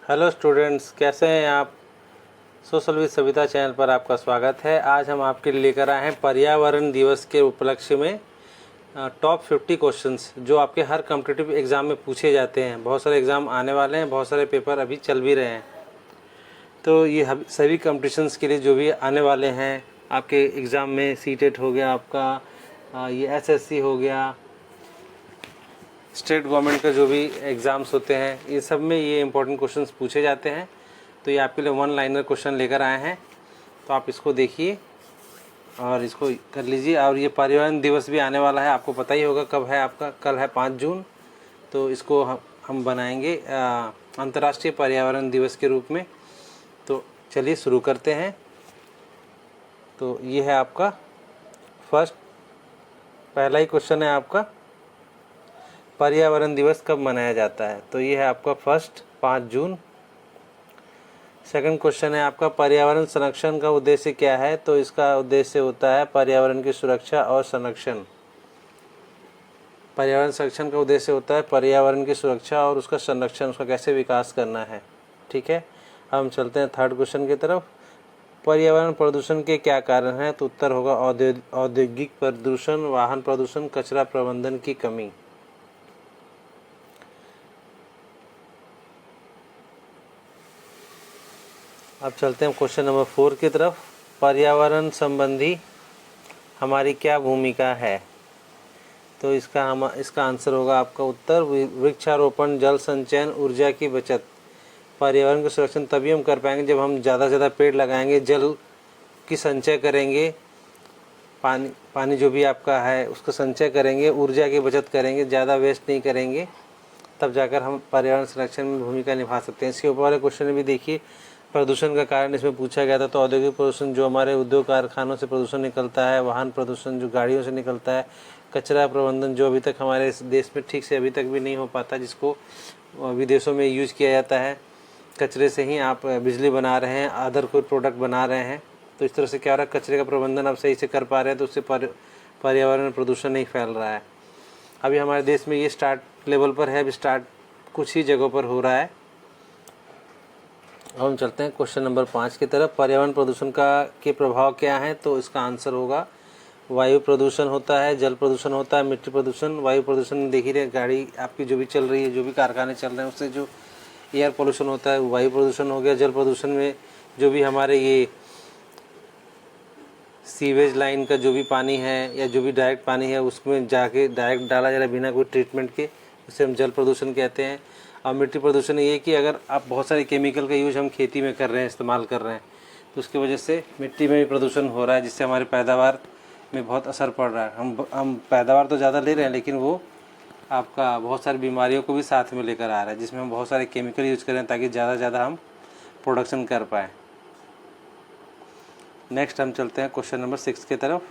Hello students, कैसे हैं आप। सोशल विद सविता चैनल पर आपका स्वागत है। आज हम आपके लिए लेकर आए हैं पर्यावरण दिवस के उपलक्ष्य में टॉप 50 क्वेश्चंस जो आपके हर कॉम्पिटिटिव एग्ज़ाम में पूछे जाते हैं। बहुत सारे एग्ज़ाम आने वाले हैं, बहुत सारे पेपर अभी चल भी रहे हैं। तो ये सभी कॉम्पिटिशन्स के लिए जो भी आने वाले हैं आपके एग्ज़ाम में, सीटेट हो गया आपका, ये एसएससी हो गया, स्टेट गवर्नमेंट का जो भी एग्ज़ाम्स होते हैं, ये सब में ये इंपॉर्टेंट क्वेश्चंस पूछे जाते हैं। तो ये आपके लिए वन लाइनर क्वेश्चन लेकर आए हैं, तो आप इसको देखिए और इसको कर लीजिए। और ये पर्यावरण दिवस भी आने वाला है, आपको पता ही होगा कब है आपका। कल है 5 जून। तो इसको हम बनाएंगे अंतर्राष्ट्रीय पर्यावरण दिवस के रूप में। तो चलिए शुरू करते हैं। तो ये है आपका पहला ही क्वेश्चन है आपका, पर्यावरण दिवस कब मनाया जाता है। तो ये है आपका 5 जून। सेकंड क्वेश्चन है आपका, पर्यावरण संरक्षण का उद्देश्य क्या है। तो इसका उद्देश्य होता है पर्यावरण की सुरक्षा और संरक्षण। पर्यावरण संरक्षण का उद्देश्य होता है पर्यावरण की सुरक्षा और उसका संरक्षण, उसका कैसे विकास करना है। ठीक है, हम चलते हैं थर्ड क्वेश्चन की तरफ। पर्यावरण प्रदूषण के क्या कारण हैं। तो उत्तर होगा औद्योगिक प्रदूषण, वाहन प्रदूषण, कचरा प्रबंधन की कमी। अब चलते हैं क्वेश्चन नंबर 4 की तरफ। पर्यावरण संबंधी हमारी क्या भूमिका है। तो इसका आंसर होगा आपका उत्तर वृक्षारोपण, जल संचयन, ऊर्जा की बचत। पर्यावरण का संरक्षण तभी हम कर पाएंगे जब हम ज़्यादा से ज़्यादा पेड़ लगाएंगे, जल की संचय करेंगे, पानी जो भी आपका है उसका संचय करेंगे, ऊर्जा की बचत करेंगे, ज़्यादा वेस्ट नहीं करेंगे, तब जाकर हम पर्यावरण संरक्षण में भूमिका निभा सकते हैं। इसके ऊपर वाले क्वेश्चन में भी देखिए, प्रदूषण का कारण इसमें पूछा गया था। तो औद्योगिक प्रदूषण, जो हमारे उद्योग कारखानों से प्रदूषण निकलता है, वाहन प्रदूषण जो गाड़ियों से निकलता है, कचरा प्रबंधन जो अभी तक हमारे इस देश में ठीक से अभी तक भी नहीं हो पाता, जिसको विदेशों में यूज किया जाता है। कचरे से ही आप बिजली बना रहे हैं, अदर कोई प्रोडक्ट बना रहे हैं। तो इस तरह से क्या हो रहा है, कचरे का प्रबंधन आप सही से कर पा रहे हैं तो उससे पर्यावरण प्रदूषण नहीं फैल रहा है। अभी हमारे देश में ये स्टार्ट लेवल पर है, अभी स्टार्ट कुछ ही जगहों पर हो रहा है। अब हम चलते हैं क्वेश्चन नंबर 5 की तरफ। पर्यावरण प्रदूषण के प्रभाव क्या हैं। तो इसका आंसर होगा वायु प्रदूषण होता है, जल प्रदूषण होता है, मिट्टी प्रदूषण। वायु प्रदूषण देख ही रहे, गाड़ी आपकी जो भी चल रही है, जो भी कारखाने चल रहे हैं, उससे जो एयर पोल्यूशन होता है वायु प्रदूषण हो गया। जल प्रदूषण में जो भी हमारे ये सीवेज लाइन का जो भी पानी है या जो भी डायरेक्ट पानी है उसमें जाके डायरेक्ट डाला जा रहा है बिना कोई ट्रीटमेंट के, उसे हम जल प्रदूषण कहते हैं। और मिट्टी प्रदूषण ये कि अगर आप बहुत सारे केमिकल का यूज हम खेती में कर रहे हैं, इस्तेमाल कर रहे हैं, तो उसकी वजह से मिट्टी में भी प्रदूषण हो रहा है, जिससे हमारी पैदावार में बहुत असर पड़ रहा है। हम पैदावार तो ज़्यादा ले रहे हैं, लेकिन वो आपका बहुत सारी बीमारियों को भी साथ में लेकर आ रहा है, जिसमें हम बहुत सारे केमिकल यूज करें ताकि ज़्यादा से ज़्यादा हम प्रोडक्शन कर पाएँ। नेक्स्ट हम चलते हैं क्वेश्चन नंबर 6 की तरफ,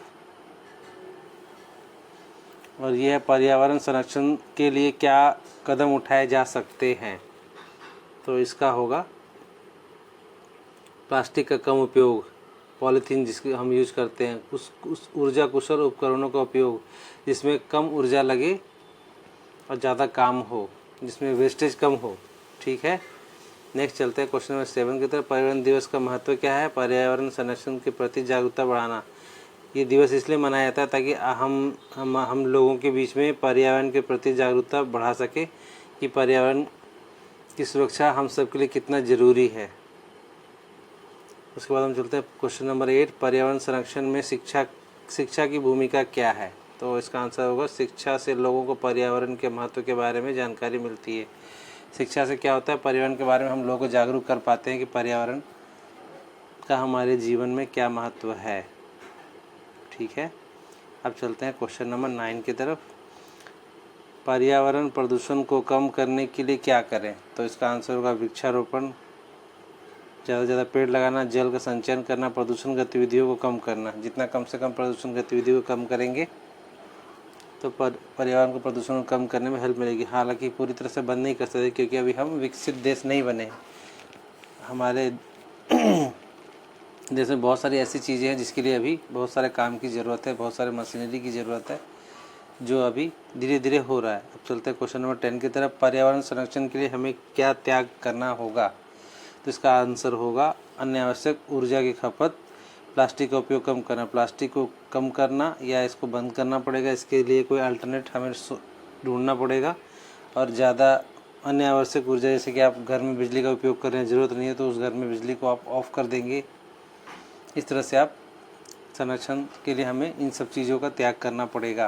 और ये है पर्यावरण संरक्षण के लिए क्या कदम उठाए जा सकते हैं। तो इसका होगा प्लास्टिक का कम उपयोग, पॉलीथीन जिसके हम यूज करते हैं, उस ऊर्जा कुशल उपकरणों का उपयोग जिसमें कम ऊर्जा लगे और ज़्यादा काम हो, जिसमें वेस्टेज कम हो। ठीक है, नेक्स्ट चलते हैं क्वेश्चन नंबर 7 की तरफ। पर्यावरण दिवस का महत्व क्या है। पर्यावरण संरक्षण के प्रति जागरूकता बढ़ाना। ये दिवस इसलिए मनाया जाता है ताकि हम लोगों के बीच में पर्यावरण के प्रति जागरूकता बढ़ा सके कि पर्यावरण की सुरक्षा हम सब के लिए कितना ज़रूरी है। उसके बाद हम चलते हैं क्वेश्चन नंबर 8। पर्यावरण संरक्षण में शिक्षा की भूमिका क्या है। तो इसका आंसर होगा शिक्षा से लोगों को पर्यावरण के महत्व के बारे में जानकारी मिलती है। शिक्षा से क्या होता है, पर्यावरण के बारे में हम लोगों को जागरूक कर पाते हैं कि पर्यावरण का हमारे जीवन में क्या महत्व है। ठीक है, अब चलते हैं क्वेश्चन नंबर 9 की तरफ। पर्यावरण प्रदूषण को कम करने के लिए क्या करें। तो इसका आंसर होगा वृक्षारोपण, ज़्यादा से ज़्यादा पेड़ लगाना, जल का संचयन करना, प्रदूषण गतिविधियों को कम करना। जितना कम से कम प्रदूषण गतिविधियों को कम करेंगे तो पर्यावरण को प्रदूषण को कम करने में हेल्प मिलेगी। हालांकि पूरी तरह से बंद नहीं कर सकते क्योंकि अभी हम विकसित देश नहीं बने। हमारे देश में बहुत सारी ऐसी चीज़ें हैं जिसके लिए अभी बहुत सारे काम की ज़रूरत है, बहुत सारे मशीनरी की ज़रूरत है, जो अभी धीरे धीरे हो रहा है। अब चलते हैं क्वेश्चन नंबर 10 की तरफ। पर्यावरण संरक्षण के लिए हमें क्या त्याग करना होगा। तो इसका आंसर होगा अन्य आवश्यक ऊर्जा की खपत, प्लास्टिक का उपयोग कम करना। प्लास्टिक को कम करना या इसको बंद करना पड़ेगा, इसके लिए कोई अल्टरनेट हमें ढूंढना पड़ेगा। और ज़्यादा अन्य आवश्यक ऊर्जा, जैसे कि आप घर में बिजली का उपयोग करने की ज़रूरत नहीं है तो उस घर में बिजली को आप ऑफ़ कर देंगे। इस तरह से आप संरक्षण के लिए हमें इन सब चीज़ों का त्याग करना पड़ेगा।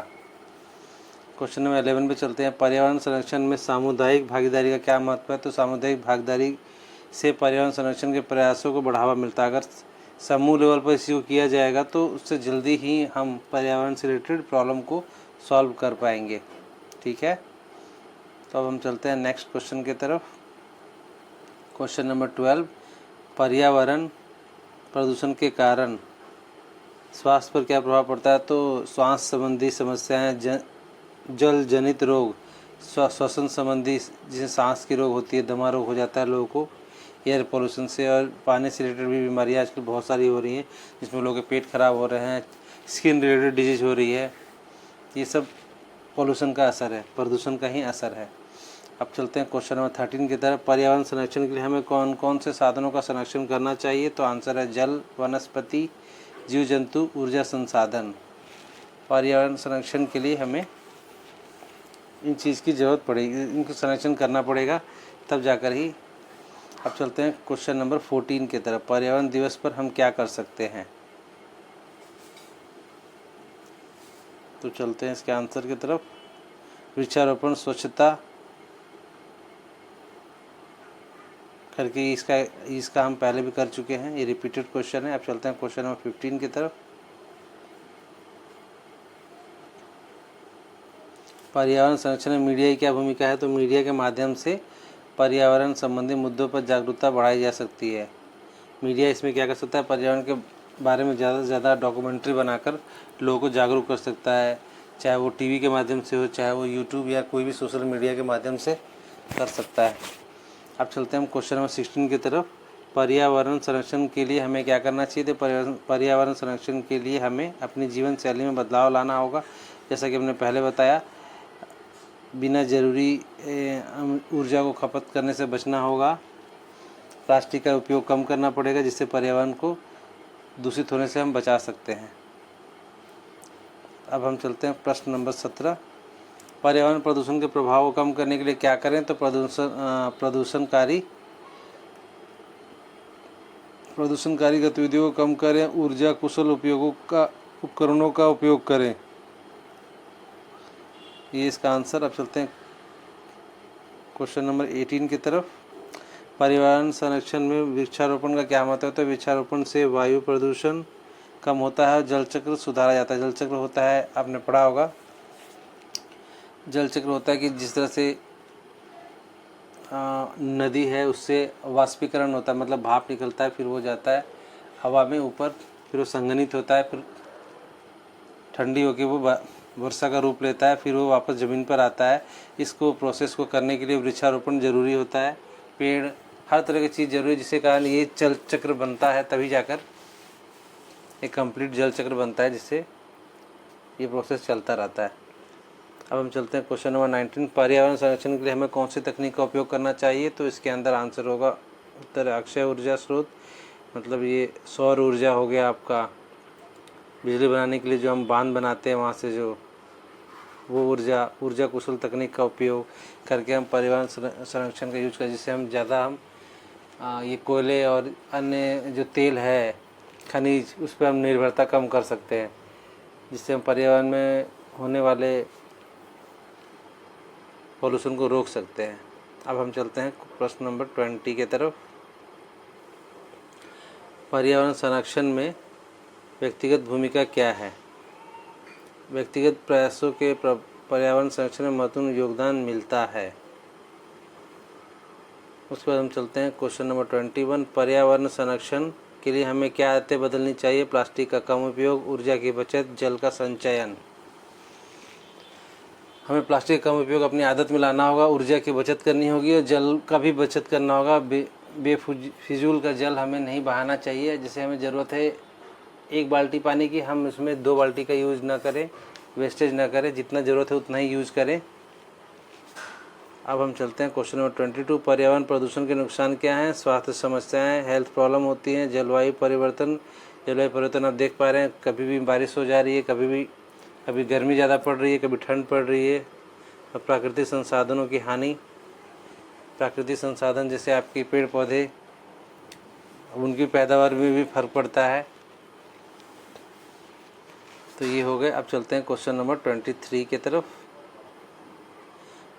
क्वेश्चन नंबर 11 पे चलते हैं। पर्यावरण संरक्षण में सामुदायिक भागीदारी का क्या महत्व है? तो सामुदायिक भागीदारी से पर्यावरण संरक्षण के प्रयासों को बढ़ावा मिलता है। अगर समूह लेवल पर इसी को किया जाएगा तो उससे जल्दी ही हम पर्यावरण से रिलेटेड प्रॉब्लम को सॉल्व कर पाएंगे। ठीक है, तो अब हम चलते हैं नेक्स्ट क्वेश्चन की तरफ। क्वेश्चन नंबर 12, पर्यावरण प्रदूषण के कारण स्वास्थ्य पर क्या प्रभाव पड़ता है? तो श्वास संबंधी समस्याएं, जल जनित रोग, श्वसन संबंधी जिसे सांस की रोग होती है, दमा रोग हो जाता है लोगों को एयर पोल्यूशन से, और पानी से रिलेटेड भी बीमारियां आजकल बहुत सारी हो रही हैं जिसमें लोगों के पेट खराब हो रहे हैं, स्किन रिलेटेड डिजीज हो रही है। ये सब पोल्यूशन का असर है, प्रदूषण का ही असर है। अब चलते हैं क्वेश्चन नंबर 13 की तरफ। पर्यावरण संरक्षण के लिए हमें कौन कौन से साधनों का संरक्षण करना चाहिए? तो आंसर है जल, वनस्पति, जीव जंतु, ऊर्जा संसाधन। पर्यावरण संरक्षण के लिए हमें इन चीज़ की ज़रूरत पड़ेगी, इनको संरक्षण करना पड़ेगा, तब जाकर ही। अब चलते हैं क्वेश्चन नंबर 14 की तरफ। पर्यावरण दिवस पर हम क्या कर सकते हैं? तो चलते हैं इसके आंसर की तरफ। वृक्षारोपण, स्वच्छता करके इसका हम पहले भी कर चुके हैं, ये रिपीटेड क्वेश्चन है। अब चलते हैं क्वेश्चन नंबर 15 की तरफ। पर्यावरण संरक्षण में मीडिया की क्या भूमिका है? तो मीडिया के माध्यम से पर्यावरण संबंधी मुद्दों पर जागरूकता बढ़ाई जा सकती है। मीडिया इसमें क्या कर सकता है? पर्यावरण के बारे में ज़्यादा से ज़्यादा डॉक्यूमेंट्री बनाकर लोगों को जागरूक कर सकता है, चाहे वो टीवी के माध्यम से हो, चाहे वो यूट्यूब या कोई भी सोशल मीडिया के माध्यम से कर सकता है। अब चलते हैं हम क्वेश्चन नंबर 16 की तरफ। पर्यावरण संरक्षण के लिए हमें क्या करना चाहिए? तो पर्यावरण संरक्षण के लिए हमें अपनी जीवन शैली में बदलाव लाना होगा। जैसा कि हमने पहले बताया, बिना ज़रूरी ऊर्जा को खपत करने से बचना होगा। प्लास्टिक का उपयोग कम करना पड़ेगा जिससे पर्यावरण को दूषित होने से हम बचा सकते हैं। अब हम चलते हैं प्रश्न नंबर 17। पर्यावरण प्रदूषण के प्रभाव को कम करने के लिए क्या करें? तो प्रदूषणकारी गतिविधियों को कम करें, ऊर्जा कुशल उपकरणों का उपयोग करें, ये इसका आंसर। अब चलते हैं क्वेश्चन नंबर 18 की तरफ। पर्यावरण संरक्षण में वृक्षारोपण का क्या महत्व है? तो वृक्षारोपण से वायु प्रदूषण कम होता है, जल चक्र सुधारा जाता है। जल चक्र होता है, आपने पढ़ा होगा, जल चक्र होता है कि जिस तरह से नदी है उससे वाष्पीकरण होता है, मतलब भाप निकलता है, फिर वो जाता है हवा में ऊपर, फिर वो संघनित होता है, फिर ठंडी होकर वो वर्षा का रूप लेता है, फिर वो वापस ज़मीन पर आता है। इसको प्रोसेस को करने के लिए वृक्षारोपण जरूरी होता है। पेड़, हर तरह की चीज़ जरूरी है, जिसके कारण ये जल चक्र बनता है, तभी जाकर एक कंप्लीट जल चक्र बनता है, जिससे ये प्रोसेस चलता रहता है। अब हम चलते हैं क्वेश्चन नंबर 19। पर्यावरण संरक्षण के लिए हमें कौन सी तकनीक का उपयोग करना चाहिए? तो इसके अंदर आंसर होगा उत्तर अक्षय ऊर्जा स्रोत, मतलब ये सौर ऊर्जा हो गया आपका। बिजली बनाने के लिए जो हम बांध बनाते हैं वहाँ से जो वो ऊर्जा कुशल तकनीक का उपयोग करके हम पर्यावरण संरक्षण का यूज करें, जिससे हम ज़्यादा ये कोयले और अन्य जो तेल है, खनिज, उस पर हम निर्भरता कम कर सकते हैं, जिससे हम पर्यावरण में होने वाले पॉल्यूशन को रोक सकते हैं। अब हम चलते हैं प्रश्न नंबर 20 की तरफ। पर्यावरण संरक्षण में व्यक्तिगत भूमिका क्या है? व्यक्तिगत प्रयासों के पर्यावरण संरक्षण में महत्वपूर्ण योगदान मिलता है। उसके बाद हम चलते हैं क्वेश्चन नंबर 21। पर्यावरण संरक्षण के लिए हमें क्या आदतें बदलनी चाहिए? प्लास्टिक का कम उपयोग, ऊर्जा की बचत, जल का संचयन। हमें प्लास्टिक का कम उपयोग अपनी आदत में लाना होगा, ऊर्जा की बचत करनी होगी और जल का भी बचत करना होगा। बेफिजूल का जल हमें नहीं बहाना चाहिए। जैसे हमें ज़रूरत है 1 बाल्टी पानी की, हम उसमें 2 बाल्टी का यूज़ ना करें, वेस्टेज ना करें, जितना ज़रूरत है उतना ही यूज़ करें। अब हम चलते हैं क्वेश्चन नंबर 22। पर्यावरण प्रदूषण के नुकसान क्या हैं? स्वास्थ्य समस्याएं, हेल्थ प्रॉब्लम होती हैं, जलवायु परिवर्तन। जलवायु परिवर्तन आप देख पा रहे हैं, कभी भी बारिश हो जा रही है, कभी गर्मी ज़्यादा पड़ रही है, कभी ठंड पड़ रही है। और प्राकृतिक संसाधनों की हानि, प्राकृतिक संसाधन जैसे आपके पेड़ पौधे, उनकी पैदावार में भी फर्क पड़ता है। तो ये हो गए। अब चलते हैं क्वेश्चन नंबर 23 की तरफ।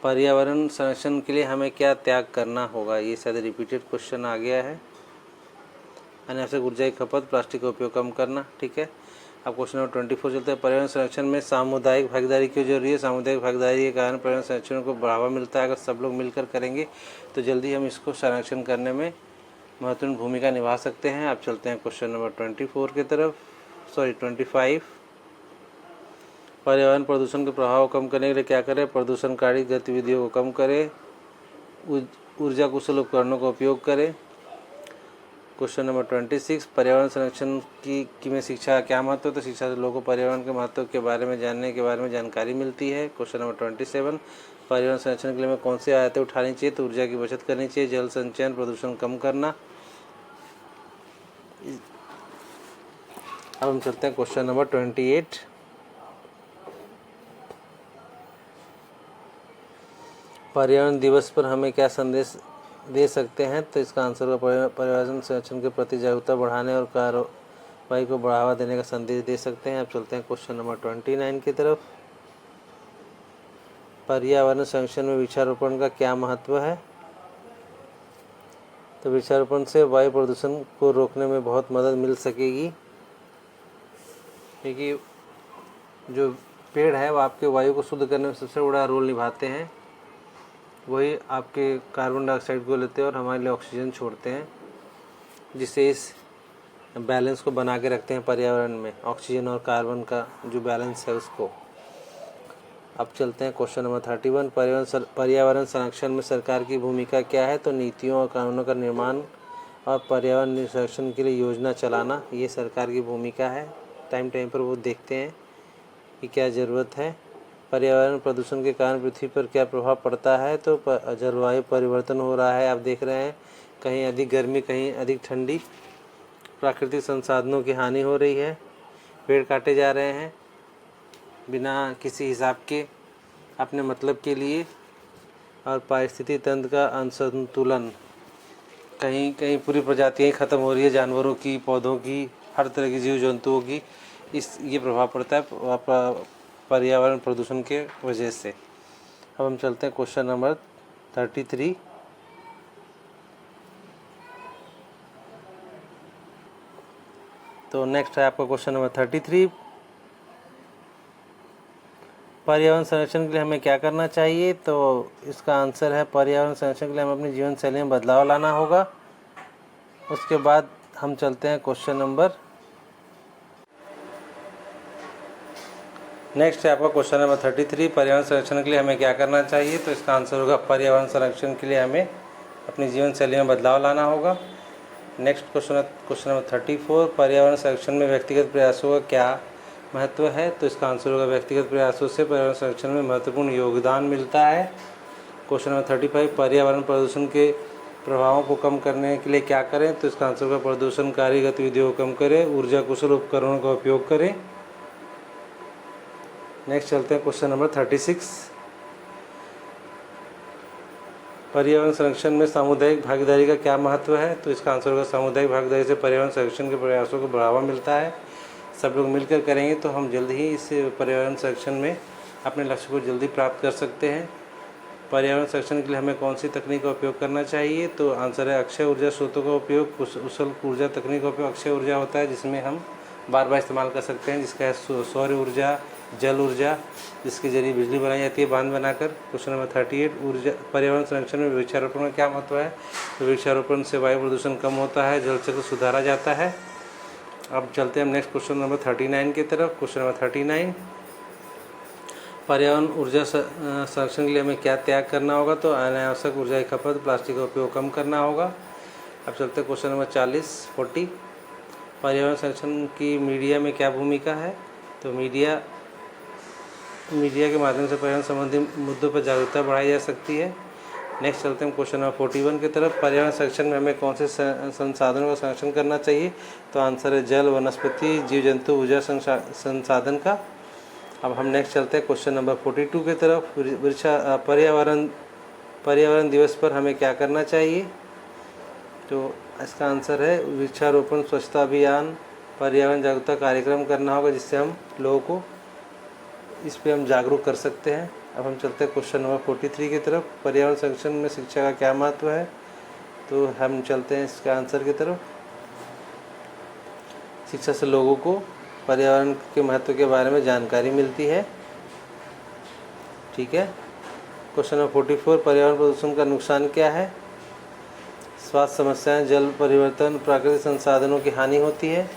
पर्यावरण संरक्षण के लिए हमें क्या त्याग करना होगा? ये शायद रिपीटेड क्वेश्चन आ गया है। अनावश्यक ऊर्जा की खपत, प्लास्टिक का उपयोग कम करना। ठीक है, अब क्वेश्चन नंबर 24 चलते हैं। पर्यावरण संरक्षण में सामुदायिक भागीदारी क्यों जरूरी है? सामुदायिक भागीदारी के कारण पर्यावरण संरक्षण को बढ़ावा मिलता है। अगर सब लोग मिलकर करेंगे तो जल्दी हम इसको संरक्षण करने में महत्वपूर्ण भूमिका निभा सकते हैं। अब चलते हैं क्वेश्चन नंबर 24 की तरफ, 25। पर्यावरण प्रदूषण के प्रभाव को कम करने के लिए क्या करें? प्रदूषणकारी गतिविधियों को कम करें, ऊर्जा कुशल उपकरणों का उपयोग करें। Question number 26। पर्यावरण संरक्षण की में शिक्षा का क्या महत्व है? तो शिक्षा से लोगों को पर्यावरण के महत्व के बारे में जानने के बारे में जानकारी मिलती है। Question number 27। पर्यावरण संरक्षण के लिए हमें कौन सी आदतें उठानी चाहिए? तो ऊर्जा की बचत करनी चाहिए, जल संचयन, प्रदूषण कम करना। अब हम चलते हैं क्वेश्चन नंबर 28। पर्यावरण दिवस पर हमें क्या संदेश दे सकते हैं? तो इसका आंसर होगा पर्यावरण संरक्षण के प्रति जागरूकता बढ़ाने और कार्रवाई को बढ़ावा देने का संदेश दे सकते हैं। अब चलते हैं क्वेश्चन नंबर 29 की तरफ। पर्यावरण संरक्षण में वृक्षारोपण का क्या महत्व है? तो वृक्षारोपण से वायु प्रदूषण को रोकने में बहुत मदद मिल सकेगी, क्योंकि जो पेड़ है वो आपके वायु को शुद्ध करने में सबसे बड़ा रोल निभाते हैं। वही आपके कार्बन डाइऑक्साइड को लेते हैं और हमारे लिए ऑक्सीजन छोड़ते हैं, जिससे इस बैलेंस को बना के रखते हैं पर्यावरण में, ऑक्सीजन और कार्बन का जो बैलेंस है उसको। अब चलते हैं क्वेश्चन नंबर 31। पर्यावरण संरक्षण में सरकार की भूमिका क्या है? तो नीतियों और कानूनों का निर्माण और पर्यावरण संरक्षण के लिए योजना चलाना, ये सरकार की भूमिका है। टाइम पर वो देखते हैं कि क्या ज़रूरत है। पर्यावरण प्रदूषण के कारण पृथ्वी पर क्या प्रभाव पड़ता है? तो जलवायु परिवर्तन हो रहा है, आप देख रहे हैं, कहीं अधिक गर्मी, कहीं अधिक ठंडी। प्राकृतिक संसाधनों की हानि हो रही है, पेड़ काटे जा रहे हैं बिना किसी हिसाब के, अपने मतलब के लिए। और पारिस्थितिक तंत्र का असंतुलन, कहीं कहीं पूरी प्रजातियाँ ख़त्म हो रही है, जानवरों की, पौधों की, हर तरह की जीव जंतुओं की। ये प्रभाव पड़ता है पर्यावरण प्रदूषण के वजह से। अब हम चलते हैं क्वेश्चन नंबर 33। तो नेक्स्ट है आपका क्वेश्चन नंबर 33। पर्यावरण संरक्षण के लिए हमें क्या करना चाहिए? तो इसका आंसर है पर्यावरण संरक्षण के लिए हमें अपनी जीवन शैली में बदलाव लाना होगा। उसके बाद हम चलते हैं क्वेश्चन नंबर नेक्स्ट है आपका क्वेश्चन नंबर 33। पर्यावरण संरक्षण के लिए हमें क्या करना चाहिए? तो इसका आंसर होगा पर्यावरण संरक्षण के लिए हमें अपनी जीवन शैली में बदलाव लाना होगा। Next question number 34। पर्यावरण संरक्षण में व्यक्तिगत प्रयासों का क्या महत्व है? तो इसका आंसर होगा व्यक्तिगत प्रयासों से पर्यावरण संरक्षण में महत्वपूर्ण योगदान मिलता है। Question number 35। पर्यावरण प्रदूषण के प्रभावों को कम करने के लिए क्या करें? तो इसका आंसर होगा प्रदूषणकारी गतिविधियों को कम करें, ऊर्जा कुशल उपकरणों का उपयोग करें। नेक्स्ट चलते हैं क्वेश्चन नंबर 36। पर्यावरण संरक्षण में सामुदायिक भागीदारी का क्या महत्व है? तो इसका आंसर होगा सामुदायिक भागीदारी से पर्यावरण संरक्षण के प्रयासों को बढ़ावा मिलता है। सब लोग मिलकर करेंगे तो हम जल्द ही इस पर्यावरण संरक्षण में अपने लक्ष्य को जल्दी प्राप्त कर सकते हैं। पर्यावरण संरक्षण के लिए हमें कौन सी तकनीक का उपयोग करना चाहिए? तो आंसर है अक्षय ऊर्जा स्रोतों का उपयोग। कुशल ऊर्जा तकनीक का उपयोग अक्षय ऊर्जा होता है, जिसमें हम बार बार इस्तेमाल कर सकते हैं, जिसका है सौर ऊर्जा, जल ऊर्जा, जिसके जरिए बिजली बनाई जाती है बांध बनाकर। Question number 38। पर्यावरण संरक्षण में वृक्षारोपण का क्या महत्व है? तो वृक्षारोपण से वायु प्रदूषण कम होता है, जल चक्र सुधारा जाता है। अब चलते हैं हम नेक्स्ट क्वेश्चन नंबर 39 की तरफ। Question number 39। पर्यावरण ऊर्जा संरक्षण के लिए हमें क्या त्याग करना होगा? तो अनावश्यक ऊर्जा की खपत, प्लास्टिक का उपयोग कम करना होगा। अब चलते हैं क्वेश्चन नंबर 40। पर्यावरण संरक्षण की मीडिया में क्या भूमिका है? तो मीडिया के माध्यम से पर्यावरण संबंधी मुद्दों पर जागरूकता बढ़ाई जा सकती है। नेक्स्ट चलते हैं क्वेश्चन नंबर 41 की तरफ। पर्यावरण संरक्षण में हमें कौन से संसाधनों का संरक्षण करना चाहिए? तो आंसर है जल, वनस्पति, जीव जंतु, ऊर्जा संसाधन का। अब हम नेक्स्ट चलते हैं क्वेश्चन नंबर 42 की तरफ। पर्यावरण दिवस पर हमें क्या करना चाहिए? तो इसका आंसर है वृक्षारोपण, स्वच्छता अभियान, पर्यावरण जागरूकता कार्यक्रम करना होगा, जिससे हम लोगों को इस पे हम जागरूक कर सकते हैं। अब हम चलते हैं क्वेश्चन नंबर 43 की तरफ। पर्यावरण संरक्षण में शिक्षा का क्या महत्व है? तो हम चलते हैं इसका आंसर की तरफ। शिक्षा से लोगों को पर्यावरण के महत्व के बारे में जानकारी मिलती है। ठीक है। क्वेश्चन नंबर 44, पर्यावरण प्रदूषण का नुकसान क्या है? स्वास्थ्य समस्याएं, जल परिवर्तन, प्राकृतिक संसाधनों की हानि होती है।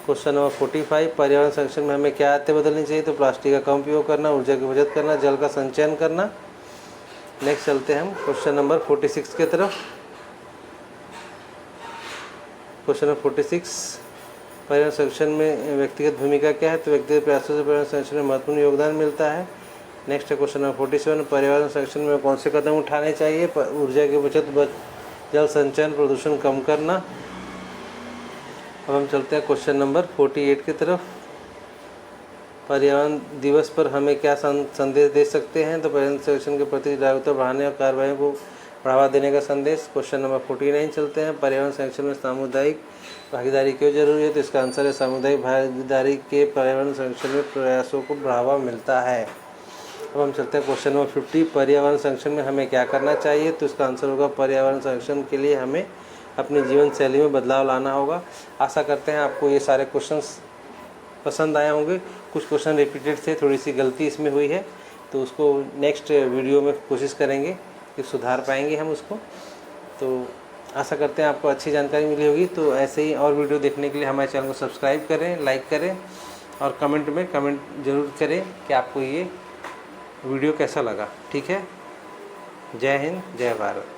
क्वेश्चन नंबर 45, पर्यावरण संरक्षण में हमें क्या आदतें बदलनी चाहिए? तो प्लास्टिक का कम उपयोग करना, ऊर्जा की बचत करना, जल का संचयन करना। नेक्स्ट चलते हैं हम क्वेश्चन नंबर 46 की तरफ। क्वेश्चन नंबर 46, पर्यावरण संरक्षण में व्यक्तिगत भूमिका क्या है? तो व्यक्तिगत प्रयासों से पर्यावरण संरक्षण में महत्वपूर्ण योगदान मिलता है। नेक्स्ट है क्वेश्चन नंबर 47, पर्यावरण संरक्षण में कौन से कदम उठाने चाहिए? ऊर्जा की बचत, जल संचयन, प्रदूषण कम करना। अब हम चलते हैं क्वेश्चन नंबर 48 की तरफ। पर्यावरण दिवस पर हमें क्या संदेश दे सकते हैं? तो पर्यावरण संरक्षण के प्रति जागरूकता बढ़ाने और कार्रवाई को बढ़ावा देने का संदेश। क्वेश्चन नंबर 49 चलते हैं। पर्यावरण संरक्षण में सामुदायिक भागीदारी क्यों जरूरी है? तो इसका आंसर है सामुदायिक भागीदारी के पर्यावरण संरक्षण में प्रयासों को बढ़ावा मिलता है। अब हम चलते हैं क्वेश्चन नंबर 50, पर्यावरण संरक्षण में हमें क्या करना चाहिए? तो इसका आंसर होगा पर्यावरण संरक्षण के लिए हमें अपनी जीवन शैली में बदलाव लाना होगा। आशा करते हैं आपको ये सारे क्वेश्चंस पसंद आए होंगे। कुछ क्वेश्चन रिपीटेड थे, थोड़ी सी गलती इसमें हुई है, तो उसको नेक्स्ट वीडियो में कोशिश करेंगे कि सुधार पाएंगे हम उसको। तो आशा करते हैं आपको अच्छी जानकारी मिली होगी। तो ऐसे ही और वीडियो देखने के लिए हमारे चैनल को सब्सक्राइब करें, लाइक करें और कमेंट में कमेंट ज़रूर करें कि आपको ये वीडियो कैसा लगा। ठीक है। जय हिंद, जय भारत।